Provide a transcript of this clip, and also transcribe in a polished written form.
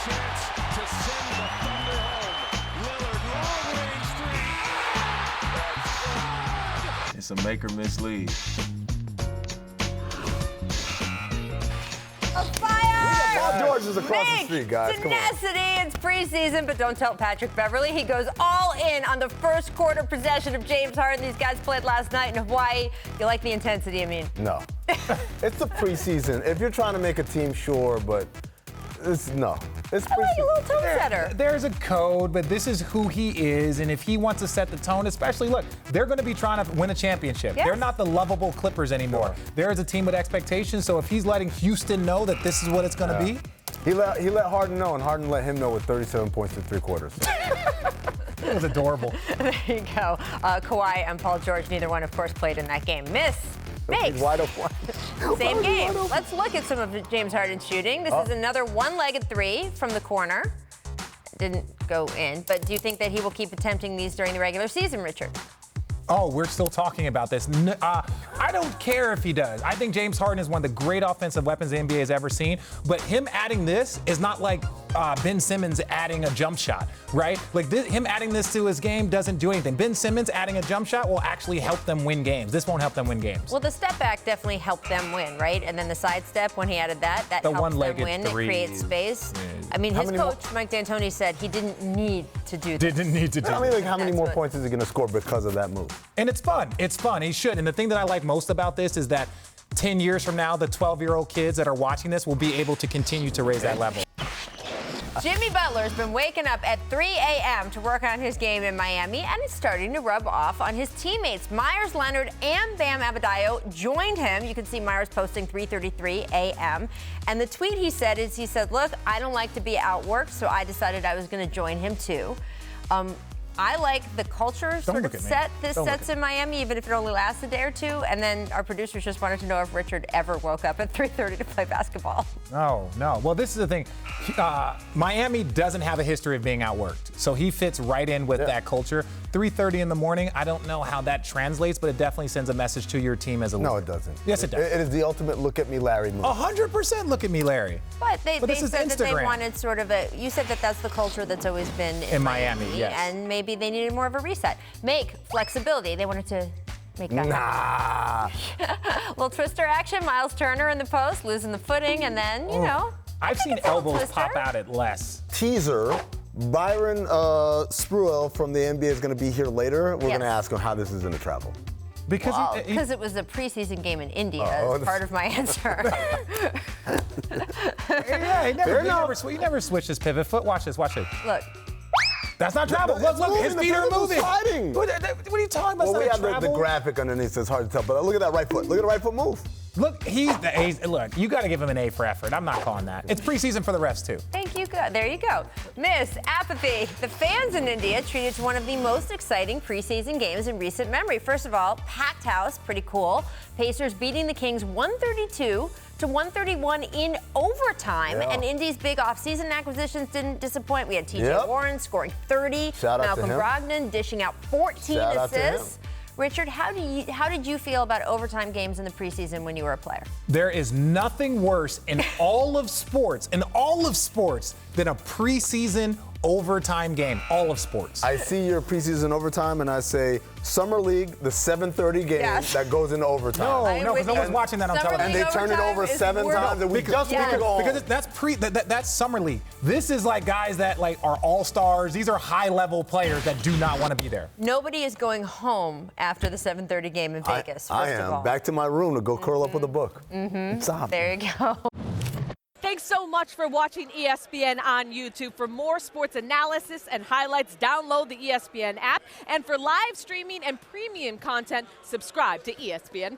chance to send the Thunder home. Lillard, long-range three. It's a make or miss lead. Paul George is across the street, guys. Tenacity, it's preseason, but don't tell Patrick Beverley. He goes all in on the first quarter possession of James Harden. These guys played last night in Hawaii. You like the intensity, I mean? No. It's the preseason. If you're trying to make a team, sure, but no. It's I like a little tone setter. There's a code, but this is who he is, and if he wants to set the tone, especially, look, they're going to be trying to win a championship. Yes. They're not the lovable Clippers anymore. There is a team with expectations, so if he's letting Houston know that this is what it's going to be. He let Harden know, and Harden let him know with 37 points in 3 quarters. It was adorable. There you go. Kawhi and Paul George, neither one, of course, played in that game. Makes. Wide open. Same game. Let's look at some of James Harden's shooting. This is another one-legged three from the corner. Didn't go in, but do you think that he will keep attempting these during the regular season, Richard? Oh, we're still talking about this. I don't care if he does. I think James Harden is one of the great offensive weapons the NBA has ever seen. But him adding this is not like Ben Simmons adding a jump shot, right? Like him adding this to his game doesn't do anything. Ben Simmons adding a jump shot will actually help them win games. This won't help them win games. Well, the step back definitely helped them win, right? And then the side step, when he added that the helps them one-legged win. three. It creates space. Yeah. I mean, his coach, Mike D'Antoni, said he didn't need to do this. Didn't need to do I mean, like, how many That's more what- points is he going to score because of that move? And it's fun. It's fun. He should. And the thing that I like most about this is that 10 years from now, the 12-year-old kids that are watching this will be able to continue to raise that level. Jimmy Butler's been waking up at 3 a.m. to work on his game in Miami, and it's starting to rub off on his teammates. Myers Leonard and Bam Adebayo joined him. You can see Myers posting 3:33 a.m. And the tweet he said, look, I don't like to be outworked, so I decided I was going to join him too. I like the culture sets in Miami, even if it only lasts a day or two. And then our producers just wanted to know if Richard ever woke up at 3:30 to play basketball. No. Well, this is the thing. Miami doesn't have a history of being outworked. So he fits right in with that culture. 3:30 in the morning, I don't know how that translates, but it definitely sends a message to your team as a leader. No, it doesn't. Yes, it does. It is the ultimate look at me, Larry move. 100% look at me, Larry. But they this is said that they Instagram. wanted sort of you said that that's the culture that's always been in Miami, yes. And maybe they needed more of a reset. Flexibility. They wanted to make that happen. Little twister action. Myles Turner in the post, losing the footing, and then, you know. I've seen elbows pop out at less. Teaser. Byron Spruill from the NBA is going to be here later. We're going to ask him how this is going to travel. Because it was a preseason game in India as part of my answer. He never switched his pivot foot. Watch this. Look. That's not travel. Look, his feet are moving. Sliding. What are you talking about? Well, we have the graphic underneath, so it's hard to tell. But look at that right foot. Look at the right foot move. Look, look, you got to give him an A for effort. I'm not calling that. It's preseason for the refs, too. Thank you. There you go. Miss Apathy. The fans in India treated to one of the most exciting preseason games in recent memory. First of all, packed house, pretty cool. Pacers beating the Kings 132-131 in overtime. Yeah. And Indy's big offseason acquisitions didn't disappoint. We had T.J. Warren scoring 30. Malcolm Brogdon dishing out 14 assists. Richard, how did you feel about overtime games in the preseason when you were a player? There is nothing worse in all of sports, than a preseason overtime game. All of sports. I see your preseason overtime, and I say Summer League, the 7:30 game that goes into overtime. No, because no one's watching that on television. And they turn it over 7 times, and we just go home. That's Summer League. This is like guys that are all-stars. These are high-level players that do not want to be there. Nobody is going home after the 7:30 game in Vegas. I am. Back to my room to go curl up with a book. There you go. Thanks so much for watching ESPN on YouTube. For more sports analysis and highlights, download the ESPN app. And for live streaming and premium content, subscribe to ESPN+.